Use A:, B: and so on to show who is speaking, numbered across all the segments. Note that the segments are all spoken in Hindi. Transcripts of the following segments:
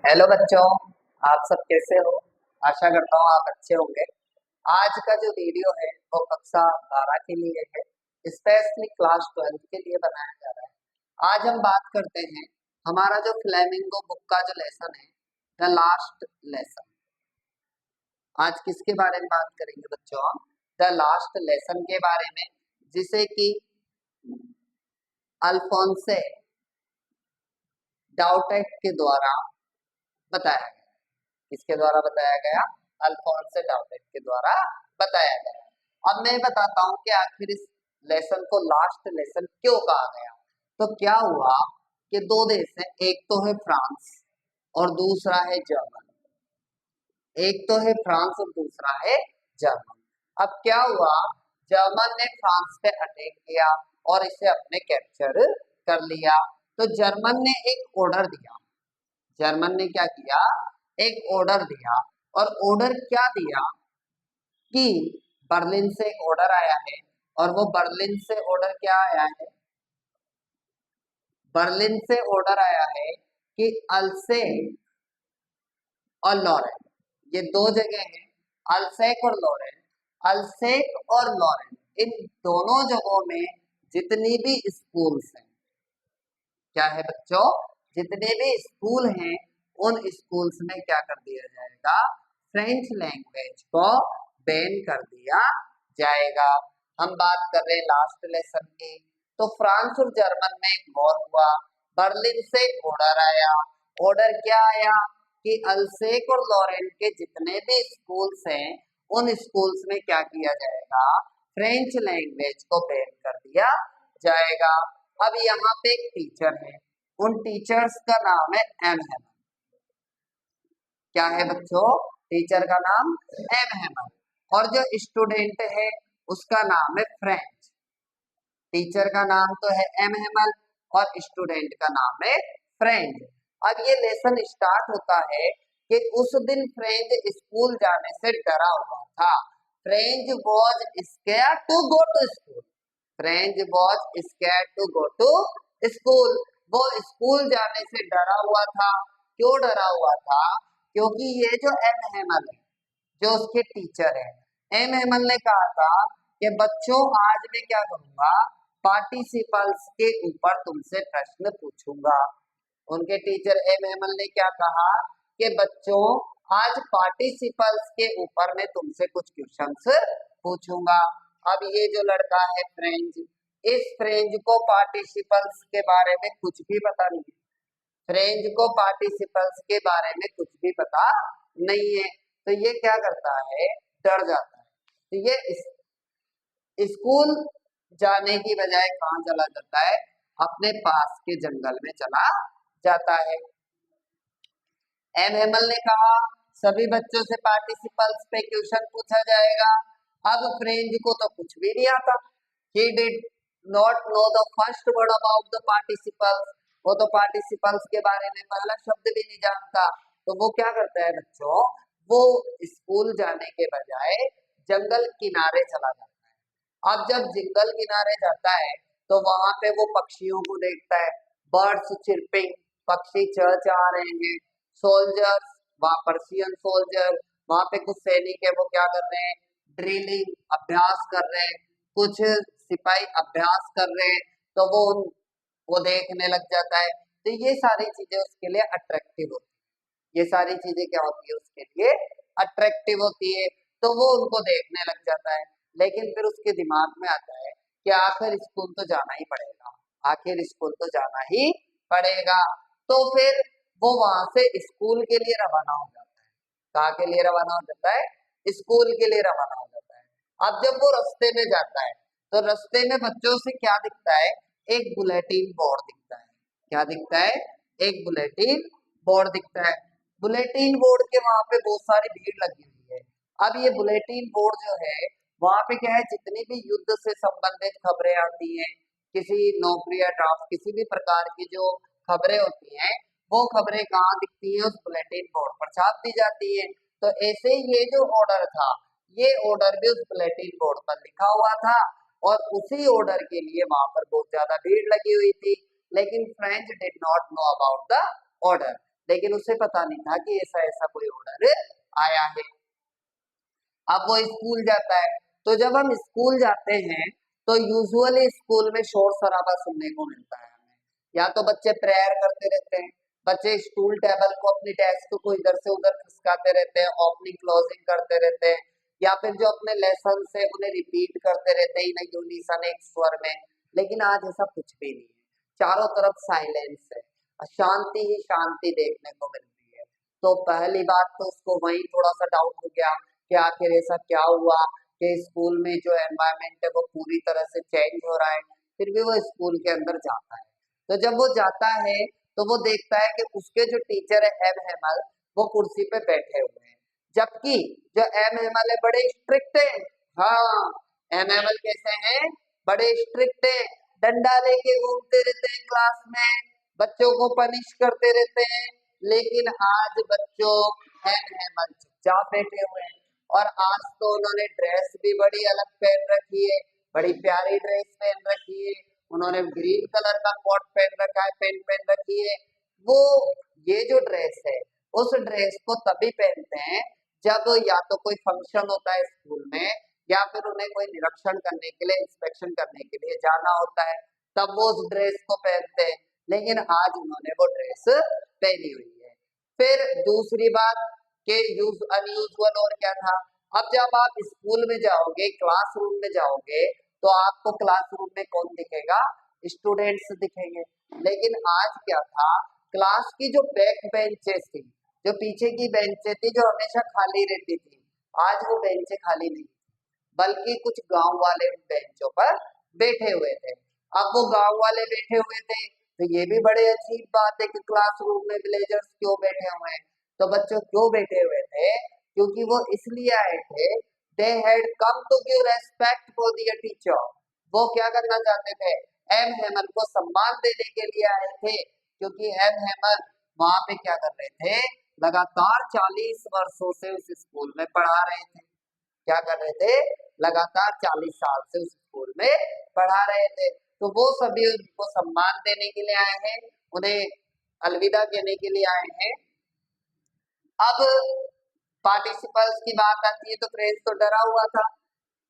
A: हेलो बच्चों, आप सब कैसे हो। आशा करता हूँ आप अच्छे होंगे। आज का जो वीडियो है वो कक्षा 12 के लिए है, स्पेशली क्लास 12 के लिए बनाया जा रहा है। आज हम बात करते हैं हमारा जो फ्लेमिंगो बुक का जो लेसन है, द लास्ट लेसन। आज किसके बारे में बात करेंगे बच्चों? हम द लास्ट लेसन के बारे में, जिसे कि अल्फोंसे डाउटेट के द्वारा बताया गया। किसके द्वारा बताया गया? अल्फोंसे डाउटेट के द्वारा बताया गया। अब मैं बताता हूँ कि आखिर इस लेसन को लास्ट लेसन क्यों कहा गया। तो क्या हुआ कि दो देश हैं, एक तो है फ्रांस और दूसरा है जर्मन। एक तो है फ्रांस और दूसरा है जर्मन। अब क्या हुआ, जर्मन ने फ्रांस पे अटैक किया और इसे अपने कैप्चर कर लिया। तो जर्मन ने एक ऑर्डर दिया। जर्मन ने क्या किया? एक ऑर्डर दिया। और ऑर्डर क्या दिया कि बर्लिन से एक ऑर्डर आया है। और वो बर्लिन से ऑर्डर क्या आया है? बर्लिन से ऑर्डर आया है कि अल्सेक और लॉरेन, ये दो जगह हैं, अल्सेक और लॉरेन। अल्सेक और लॉरेन, इन दोनों जगहों में जितनी भी स्कूल्स हैं, क्या है बच्चों, जितने भी स्कूल हैं, उन स्कूल्स में क्या कर दिया जाएगा? फ्रेंच लैंग्वेज को बैन कर दिया जाएगा। हम बात कर रहे हैं लास्ट लेसन की। तो फ्रांस और जर्मन में एक वॉर हुआ, बर्लिन से ऑर्डर आया। ऑर्डर क्या आया कि अल्सेक और लॉरेन के जितने भी स्कूल्स हैं, उन स्कूल्स में क्या किया जाएगा? फ्रेंच लैंग्वेज को बैन कर दिया जाएगा। अब यहाँ पे एक टीचर है, उन टीचर्स का नाम है एम हेमन। क्या है बच्चों? टीचर का नाम एम हेमन। और जो स्टूडेंट है उसका नाम है फ्रेंच। टीचर का नाम तो है एम हेमन और स्टूडेंट का नाम है फ्रेंच। अब ये लेसन स्टार्ट होता है कि उस दिन फ्रेंच स्कूल जाने से डरा हुआ था। French was scared to go to school. French was scared to go to school. वो स्कूल जाने से डरा हुआ था। क्यों डरा हुआ था? क्योंकि ये जो एम हेमन है, जो उसके टीचर है, एम हेमन ने कहा था कि बच्चों आज मैं क्या करूंगा, पार्टिसिपल्स के ऊपर तुमसे प्रश्न पूछूंगा। उनके टीचर एम हेमन ने क्या कहा कि बच्चों आज पार्टिसिपल्स के ऊपर मैं तुमसे कुछ क्वेश्चंस पूछूंगा। अब ये जो लड़का है फ्रेंच, इस फ्रेंच को पार्टिसिपल्स के बारे में कुछ भी पता नहीं है। फ्रेंच को पार्टिसिपल्स के बारे में कुछ भी पता नहीं है। तो ये क्या करता है? डर जाता है। तो ये स्कूल जाने की बजाय कहाँ चला जाता है? अपने पास के जंगल में चला जाता है। एम हेमल ने कहा सभी बच्चों से पार्टिसिपल्स पे क्वेश्चन पूछा जाएगा। अब फ्रेंच को तो कुछ भी नहीं आता। He did not know the first word about the participles। वो तो पार्टिसिपल्स के बारे में पहला शब्द भी नहीं जानता। तो वो क्या करता है बच्चों? वो स्कूल जाने के बजाय जंगल किनारे चला जाता है। अब जब जंगल किनारे जाता है तो वहां पे वो पक्षियों को देखता है, बर्ड्स चिरपिंग, पक्षी चहचहा रहे हैं। सोल्जर्स, वहां पर्शियन सोल्जर, वहां पे कुछ सैनिक है, वो क्या कर रहे हैं? ड्रिलिंग, अभ्यास कर रहे हैं। कुछ सिपाही अभ्यास कर रहे हैं। तो वो देखने लग जाता है। तो ये सारी चीजें उसके लिए अट्रैक्टिव होती है। ये सारी चीजें क्या होती है उसके लिए? अट्रैक्टिव होती है। तो वो उनको देखने लग जाता है। लेकिन फिर उसके दिमाग में आता है कि आखिर स्कूल तो जाना ही पड़ेगा, आखिर स्कूल तो जाना ही पड़ेगा। तो फिर वो वहां से स्कूल के लिए रवाना हो जाता है। कहाँ के लिए रवाना हो जाता है? स्कूल के लिए रवाना हो जाता है। अब जब वो रास्ते में जाता है तो रास्ते में बच्चों से क्या दिखता है? एक बुलेटिन बोर्ड दिखता है। क्या दिखता है? एक बुलेटिन बोर्ड दिखता है। बुलेटिन बोर्ड के वहां पे बहुत सारी भीड़ लगी हुई है। अब ये बुलेटिन बोर्ड जो है, वहां पे क्या है, जितनी भी युद्ध से संबंधित खबरें आती हैं, किसी नौकरी या ड्राफ्ट, किसी भी प्रकार की जो खबरें होती हैं, वो खबरें कहाँ दिखती हैं? उस बुलेटिन बोर्ड पर छाप दी जाती है। तो ऐसे ये जो ऑर्डर था, ये ऑर्डर भी उस बुलेटिन बोर्ड पर लिखा हुआ था और उसी ऑर्डर के लिए वहां पर बहुत ज्यादा भीड़ लगी हुई थी। लेकिन French did not know about the order. लेकिन उसे पता नहीं था कि ऐसा ऐसा कोई ऑर्डर आया है। अब वो स्कूल जाता है, तो जब हम स्कूल जाते हैं तो यूजुअली स्कूल में शोर शराबा सुनने को मिलता है हमें। या तो बच्चे प्रेयर करते रहते हैं, बच्चे स्टूल टेबल को अपनी डेस्क को इधर से उधर खिसकाते रहते हैं, ओपनिंग क्लोजिंग करते रहते हैं, या फिर जो अपने लेसन से उन्हें रिपीट करते रहते हैं इन यूनिसन एक स्वर में। लेकिन आज ऐसा कुछ भी नहीं है, चारों तरफ साइलेंस है, शांति ही शांति देखने को मिलती है। तो पहली बात तो उसको वही थोड़ा सा डाउट हो गया कि आखिर ऐसा क्या हुआ कि स्कूल में जो एनवायरनमेंट है वो पूरी तरह से चेंज हो रहा है। फिर भी वो स्कूल के अंदर जाता है, तो जब वो जाता है तो वो देखता है कि उसके जो टीचर है एम हेमल, वो कुर्सी पे बैठे हुए हैं, जबकि जो एम हेमल है बड़े स्ट्रिक्ट है। हाँ, एम हेमल कैसे हैं? बड़े स्ट्रिक्ट है, डंडा लेके घूमते रहते हैं क्लास में, बच्चों को पनिश करते रहते हैं। लेकिन आज बच्चों एम हेमल चुपचाप बैठे हुए हैं, और आज तो उन्होंने ड्रेस भी बड़ी अलग पहन रखी है, बड़ी प्यारी ड्रेस पहन रखी है। उन्होंने ग्रीन कलर का कोट पहन रखा है, पेंट पहन रखी है। वो ये जो ड्रेस है, उस ड्रेस को तभी पहनते हैं जब या तो कोई फंक्शन होता है स्कूल में, या फिर उन्हें कोई निरीक्षण करने के लिए, इंस्पेक्शन करने के लिए जाना होता है, तब वो उस ड्रेस को पहनते हैं। लेकिन आज उन्होंने वो ड्रेस पहनी हुई है। फिर दूसरी बात के यूज अनयूजुअल और क्या था? अब जब आप स्कूल में जाओगे, क्लासरूम में जाओगे, तो आपको क्लासरूम में कौन दिखेगा? स्टूडेंट्स दिखेंगे। लेकिन आज क्या था, क्लास की जो बैक बेंचेस थी, जो पीछे की बेंचें थी, जो हमेशा खाली रहती थी, आज वो बेंचें खाली नहीं, बल्कि कुछ गांव वाले उन बेंचों पर बैठे हुए थे। अब वो गांव वाले बैठे हुए थे, तो ये भी बड़े अजीब बात है कि क्लासरूम में विलेजर्स क्यों बैठे हुए हैं। तो बच्चों क्यों बैठे हुए थे? क्योंकि वो इसलिए आए थे, they had come to give respect for their teacher. वो क्या करना चाहते थे? एम हेमल को सम्मान देने के लिए आए थे, क्योंकि एम हेमल वहां पे क्या कर रहे थे? लगातार 40 वर्षों से उस स्कूल में पढ़ा रहे थे। क्या कर रहे थे? लगातार 40 साल से उस स्कूल में पढ़ा रहे थे। तो वो सभी उनको सम्मान देने के लिए आए हैं, उन्हें अलविदा कहने के लिए आए हैं। अब पार्टिसिपल्स की बात आती है तो फ्रेंच तो डरा हुआ था।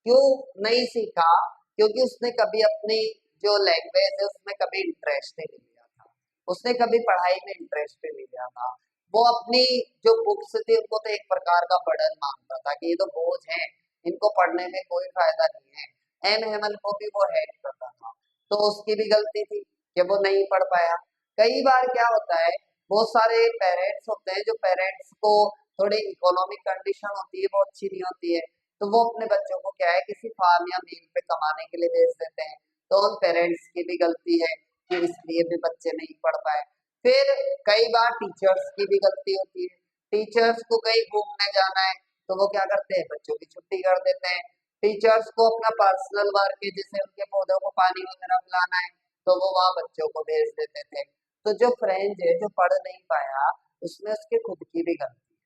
A: क्यों नहीं सीखा? क्योंकि उसने कभी अपनी जो लैंग्वेज है उसमें कभी इंटरेस्ट नहीं लिया था, उसने कभी पढ़ाई में इंटरेस्ट नहीं लिया था। वो अपनी जो बुक्स थी उनको तो एक प्रकार का बर्डन मानता था कि ये तो बोझ है, इनको पढ़ने में कोई फायदा नहीं है। एम हेमल को भी वो हेट करता था, तो उसकी भी गलती थी कि वो नहीं पढ़ पाया। कई बार क्या होता है, बहुत सारे पेरेंट्स होते हैं, जो पेरेंट्स को थोड़ी इकोनॉमिक कंडीशन होती है वो अच्छी नहीं होती है, तो वो अपने बच्चों को क्या है किसी फार्म या मिल पे कमाने के लिए भेज देते हैं। तो उन पेरेंट्स की भी गलती है कि इसलिए भी बच्चे नहीं पढ़ पाए। फिर कई बार टीचर्स की भी गलती होती है। टीचर्स को कहीं घूमने जाना है तो वो क्या करते हैं? बच्चों की छुट्टी कर देते हैं। टीचर्स को अपना पर्सनल वर्क है, जैसे उनके पौधों को पानी वगैरह पिलाना है, तो वो वहाँ बच्चों को भेज देते थे। तो जो फ्रेंच है जो पढ़ नहीं पाया, उसमें उसके खुद की भी गलती है,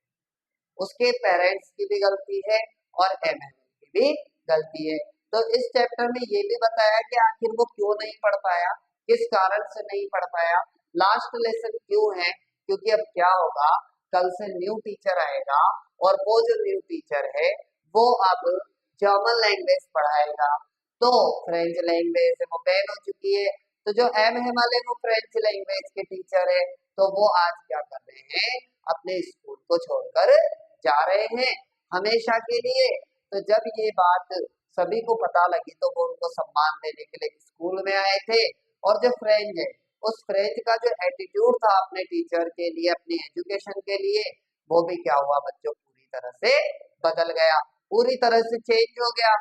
A: उसके पेरेंट्स की भी गलती है, और एमएनएल की भी गलती है। तो इस चैप्टर में ये भी बताया कि आखिर वो क्यों नहीं पढ़ पाया, किस कारण से नहीं पढ़ पाया। लास्ट लेसन क्यों है? क्योंकि अब क्या होगा, कल से न्यू टीचर आएगा, और वो जो न्यू टीचर है वो अब जर्मन लैंग्वेज पढ़ाएगा। तो फ्रेंच लैंग्वेज वो बैन हो चुकी है। तो जो एम हेमल है वो फ्रेंच लैंग्वेज के टीचर है, तो वो आज क्या कर रहे हैं? अपने स्कूल को छोड़कर जा रहे हैं हमेशा के लिए। तो जब ये बात सभी को पता लगी तो वो उनको सम्मान देने के लिए स्कूल में आए थे। और जो फ्रेंच है, उस फ्रेंच का जो एटीट्यूड था अपने टीचर के लिए, अपनी एजुकेशन के लिए, वो भी क्या हुआ बच्चों? पूरी तरह से बदल गया, पूरी तरह से चेंज हो गया।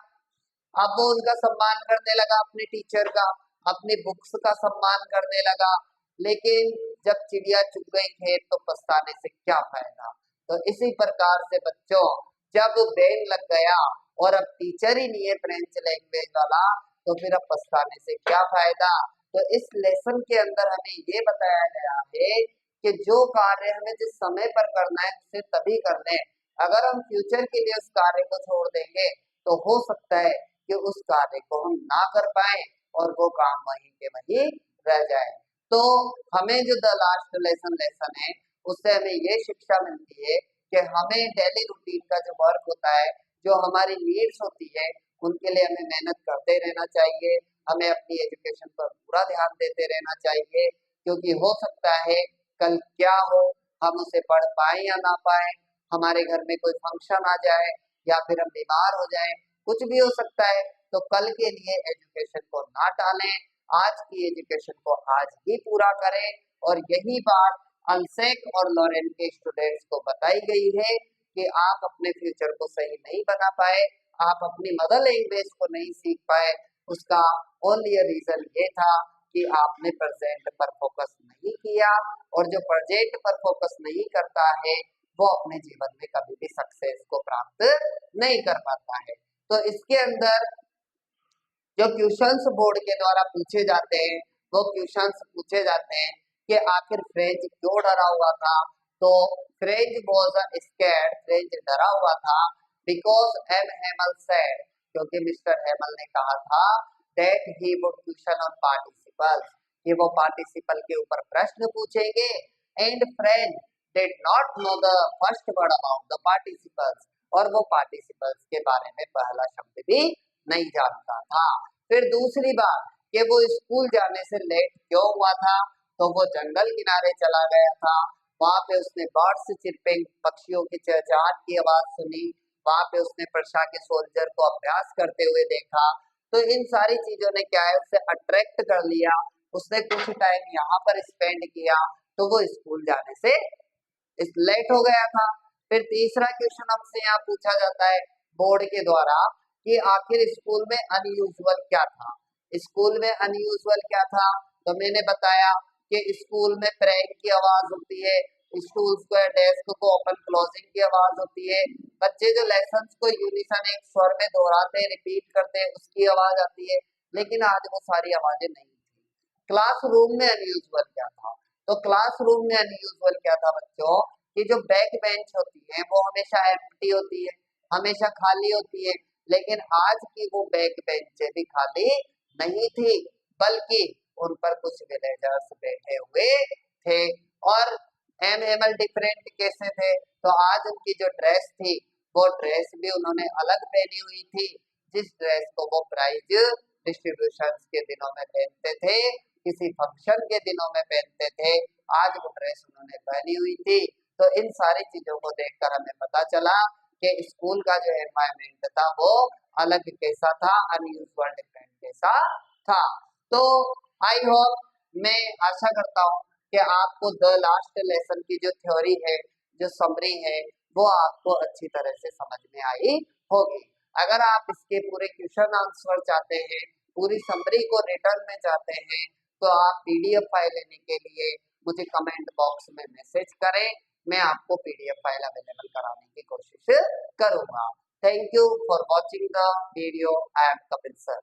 A: अब वो उनका सम्मान करने लगा, अपने टीचर का, अपनी बुक्स का सम्मान करने लगा। लेकिन जब चिड़िया चुग गई खेत तो पछताने से क्या फायदा? तो इसी प्रकार से बच्चों, जब बैन लग गया और अब टीचर ही नहीं है फ्रेंच लैंग्वेज वाला, तो फिर अब पछताने से क्या फायदा? तो इस लेसन के अंदर हमें ये बताया गया है कि जो कार्य हमें जिस समय पर करना है उसे तभी करना है। अगर हम फ्यूचर के लिए उस कार्य को छोड़ देंगे तो हो सकता है कि उस कार्य को हम ना कर पाए और वो काम वहीं के वहीं रह जाए। तो हमें जो द लास्ट लेसन है उससे हमें ये शिक्षा मिलती है कि हमें डेली रूटीन का जो वर्क होता है, जो हमारी नीड्स होती है, उनके लिए हमें मेहनत करते रहना चाहिए। हमें अपनी एजुकेशन पर पूरा ध्यान देते रहना चाहिए, क्योंकि हो सकता है कल क्या हो, हम उसे पढ़ पाए या ना पाए, हमारे घर में कोई फंक्शन आ जाए या फिर हम बीमार हो जाए, कुछ भी हो सकता है। तो कल के लिए एजुकेशन को ना टालें, आज की एजुकेशन को आज ही पूरा करें। और यही बात अल्सेक और लॉरेन के स्टूडेंट्स को बताई गई है कि आप अपने फ्यूचर को सही नहीं बना पाए, आप अपनी मदर लैंग्वेज को नहीं सीख पाए, उसका ओनली रीजन ये था कि आपने प्रेजेंट पर फोकस नहीं किया। और जो प्रेजेंट पर फोकस नहीं करता है वो अपने जीवन में कभी भी सक्सेस को प्राप्त नहीं कर पाता है। तो इसके अंदर जो क्वेश्चंस बोर्ड के द्वारा पूछे जाते हैं, वो क्वेश्चंस पूछे जाते हैं कि आखिर फ्रेंच क्यों डरा हुआ था। तो फ्रेंच वाज स्कैर्ड, फ्रेंच डरा हुआ था बिकॉज एम हेमल सेड, क्योंकि मिस्टर हेमल ने कहा था that he would question on participles, कि वो पार्टिसिपल के ऊपर प्रश्न पूछेंगे। And French did not know the first word about the participles, और वो पार्टिसिपल्स के बारे में पहला शब्द भी नहीं जानता था। फिर दूसरी बात कि वो स्कूल जाने से लेट क्यों हुआ था, तो वो जंगल किनारे चला गया था, वहां पे उसने बर्ड्स चिरपिंग, पक्षियों की चहचहाट की आवाज सुनी, वहां पे उसने प्रशा के सोल्जर को अभ्यास करते हुए देखा। तो इन सारी चीजों ने क्या है, उसे अट्रैक्ट कर लिया, उसने कुछ टाइम यहाँ पर स्पेंड किया, तो वो स्कूल जाने से लेट हो गया था। फिर तीसरा क्वेश्चन हमसे यहाँ पूछा जाता है बोर्ड के द्वारा कि आखिर स्कूल में अनयूजुअल क्या था। स्कूल में अनयूजुअल क्या था, तो मैंने बताया कि स्कूल में प्रेयर की आवाज होती है, स्टूल्स को डेस्क को ओपन क्लोजिंग की आवाज होती है, बच्चे जो लेसन को यूनिसन एक स्वर में दोहराते रिपीट करते हैं उसकी आवाज आती है। लेकिन आज वो सारी आवाजें नहीं थी। क्लासरूम में अनयूजुअल क्या था, तो क्लासरूम में अनयूजुअल क्या था बच्चों, कि जो बैक बेंच होती है वो हमेशा एम्प्टी होती है, हमेशा खाली होती है। लेकिन आज की वो बैक बेंच भी खाली नहीं थी, बल्कि उन पर कुछ विलेजर्स बैठे हुए थे। और एमएमएल डिफरेंट कैसे थे, तो आज उनकी जो ड्रेस थी वो ड्रेस भी उन्होंने अलग पहनी हुई थी, जिस ड्रेस को वो प्राइज डिस्ट्रीब्यूशन के दिनों में पहनते थे, किसी फंक्शन के दिनों में पहनते थे, आज वो ड्रेस उन्होंने पहनी हुई थी। तो इन सारी चीजों को देखकर हमें पता चला कि स्कूल का जो एनवायरमेंट था वो अलग कैसा था, अनयूजुअल डिफरेंट कैसा था। तो आई होप, मैं आशा करता हूँ कि आपको द लास्ट लेसन की जो थ्योरी है, जो समरी है, वो आपको अच्छी तरह से समझ में आई होगी। अगर आप इसके पूरे क्वेश्चन आंसर चाहते हैं, पूरी समरी को रिटर्न में चाहते हैं, तो आप पीडीएफ फाइल लेने के लिए मुझे कमेंट बॉक्स में मैसेज करें, मैं आपको पीडीएफ फाइल अवेलेबल कराने की कोशिश करूंगा। Thank you for watching the video. I am Kapil sir.